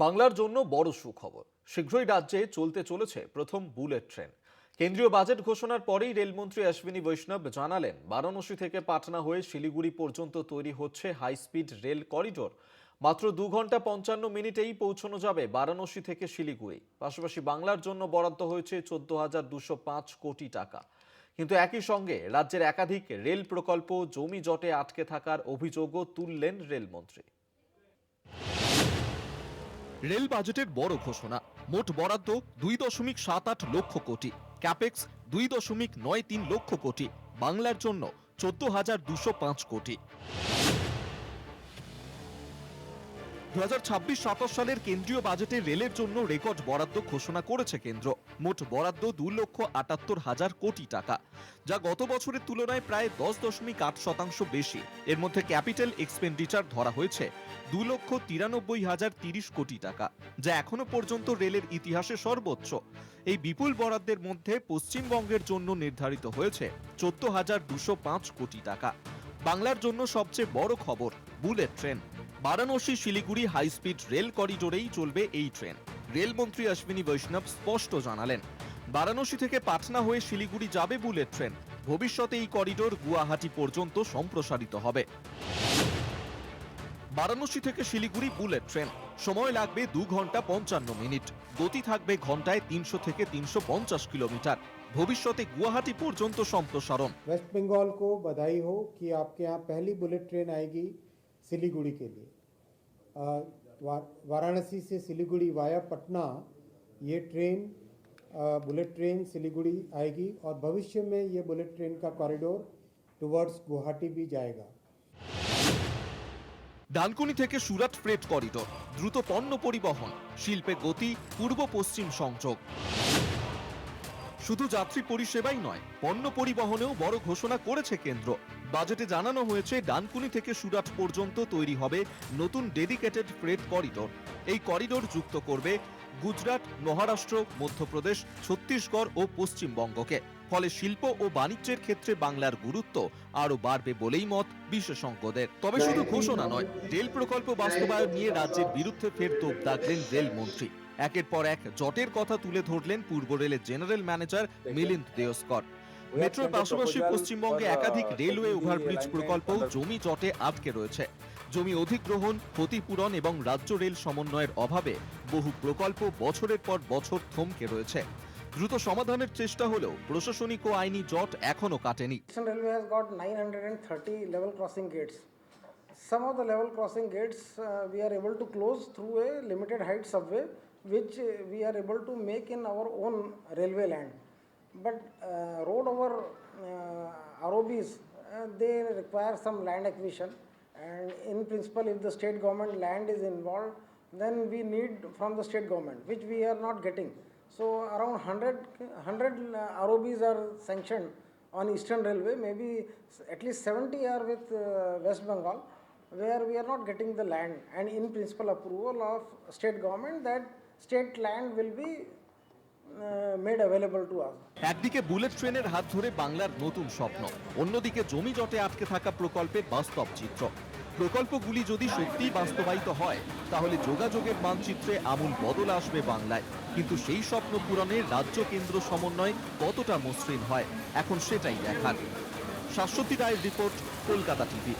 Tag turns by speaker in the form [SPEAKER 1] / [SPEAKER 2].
[SPEAKER 1] বাংলার জন্য বড় সুখবর। শীঘ্রই রাজ্যে চলতে চলেছে প্রথম বুলেট ট্রেন। কেন্দ্রীয় বাজেট ঘোষণার পরেই রেলমন্ত্রী অশ্বিনী বৈষ্ণব জানালেন, বারাণসী থেকে পাটনা হয়ে শিলিগুড়ি পর্যন্ত তৈরি হচ্ছে হাই স্পিড রেল করিডোর। মাত্র 2 ঘন্টা 55 মিনিটেই পৌঁছানো যাবে বারাণসী থেকে শিলিগুড়ি। পাশাপাশি বাংলার জন্য বরাদ্দ হয়েছে 14,205 কোটি টাকা। কিন্তু একই সঙ্গে রাজ্যের একাধিক রেল প্রকল্প জমি জটে আটকে থাকার অভিযোগও তুললেন রেলমন্ত্রী। রেল বাজেটের বড় ঘোষণা, মোট বরাদ্দ 2.78 লক্ষ কোটি, ক্যাপেক্স 2.93 লক্ষ কোটি, বাংলার জন্য 14,205 কোটি। 2026-27 সালের কেন্দ্রীয় বাজেটে রেলের জন্য রেকর্ড বরাদ্দ ঘোষণা করেছে কেন্দ্র। মোট বরাদ্দ 2,78,000 কোটি টাকা, যা গত বছরের তুলনায় প্রায় 10.8% বেশি। এর মধ্যে ক্যাপিটাল এক্সপেন্ডিচার ধরা হয়েছে 2,93,030 কোটি টাকা, যা এখনো পর্যন্ত রেলের ইতিহাসে সর্বোচ্চ। এই বিপুল বরাদ্দের মধ্যে পশ্চিমবঙ্গের জন্য নির্ধারিত হয়েছে 14,205 কোটি টাকা। বাংলার জন্য সবচেয়ে বড় খবর, bullet train. Varanasi Siliguri high speed rail করিডোরেই চলবে এই ট্রেন। রেলমন্ত্রী অশ্বিনী বৈষ্ণব স্পষ্ট জানালেন, বারাণসী থেকে পাটনা হয়ে শিলিগুড়ি যাবে বুলেট ট্রেন। ভবিষ্যতে এই করিডোর গুয়াহাটি পর্যন্ত সম্প্রসারিত হবে। বারাণসী থেকে শিলিগুড়ি বুলেট ট্রেন, সময় লাগবে 2 ঘন্টা 55 মিনিট, গতি থাকবে ঘন্টায় 300 থেকে 350 কিলোমিটার। ভবিষ্যতে গুয়াহাটি পর্যন্ত সম্প্রসারণ।
[SPEAKER 2] वेस्ट बंगाल को बधाई हो कि आपके यहाँ पहली बुलेट ट्रेन आएगी सिलीगुड़ी के लिए। वाराणसी से सिलीगुड़ी वाया पटना ये ट्रेन बुलेट ट्रेन सिलीगुड़ी आएगी और भविष्य में ये बुलेट ट्रेन का कॉरिडोर टुवर्ड्स गुवाहाटी भी जाएगा।
[SPEAKER 1] ডানকুনি থেকে সুরাট ফ্রেট করিডোর, দ্রুত পণ্য পরিবহন, শিল্পে গতি, পূর্ব পশ্চিম সংযোগ। শুধু যাত্রী পরিষেবাই নয়, পণ্য পরিবহনেও বড় ঘোষণা করেছে কেন্দ্র। বাজেটে জানানো হয়েছে, ডানকুনি থেকে সুরাট পর্যন্ত তৈরি হবে নতুন ডেডিকেটেড ফ্রেট করিডোর। এই করিডোর যুক্ত করবে গুজরাট, মহারাষ্ট্র, মধ্যপ্রদেশ, ছত্তিশগড় ও পশ্চিমবঙ্গকে। ফলে শিল্প ও বাণিজ্যের ক্ষেত্রে বাংলার গুরুত্ব আরো বাড়বে বলেই মত বিশেষজ্ঞদের। তবে শুধু ঘোষণা নয়, রেল প্রকল্প বাস্তবায়ন নিয়ে রাজ্যের বিরুদ্ধে ফের তোপ দাগলেন রেলমন্ত্রী। একের পর এক জটের কথা তুলে ধরলেন পূর্ব রেলের জেনারেল ম্যানেজার মিলিন্দ দেওস্কর। মেট্রোর পাশাপাশি পশ্চিমবঙ্গে একাধিক রেলওয়ে ওভারব্রিজ প্রকল্প জমি জটে আটকে রয়েছে। জমি অধিগ্রহণ, ক্ষতিপূরণ এবং রাজ্য রেল সমন্বয়ের অভাবে বহু প্রকল্প বছরের পর বছর থমকে রয়েছে। দ্রুত সমাধানের চেষ্টা হলেও প্রশাসনিক ও আইনি জট এখনো কাটেনি।
[SPEAKER 3] Eastern Railway has got 930 level crossing gates. Some of the level crossing gates we are able to close through a limited height subway, which we are able to make in our own railway land. But road over ROBs, they require some land acquisition, and in principle, if the state government land is involved, then we need from the state government, which we are not getting. So around 100 ROBs are sanctioned on Eastern Railway, maybe at least 70 are with West Bengal, where we are not getting the land, and in principle approval of state government, that state land will be made available to us.
[SPEAKER 1] একদিকে bullet ট্রেনের হাত ধরে বাংলার নতুন স্বপ্ন, অন্যদিকে জমি জটে আটকে থাকা প্রকল্পের বাস্তব চিত্র। প্রকল্পগুলি যদি সত্যিই বাস্তবায়িত হয়, তাহলে যোগাযোগের মানচিত্রে আমূল বদল আসবে বাংলায়। কিন্তু সেই স্বপ্ন পূরণে রাজ্য কেন্দ্র সমন্বয় কতটা মসৃণ হয়, এখন সেটাই দেখার। শাশ্বতী রায়ের রিপোর্ট, কলকাতা টিভি।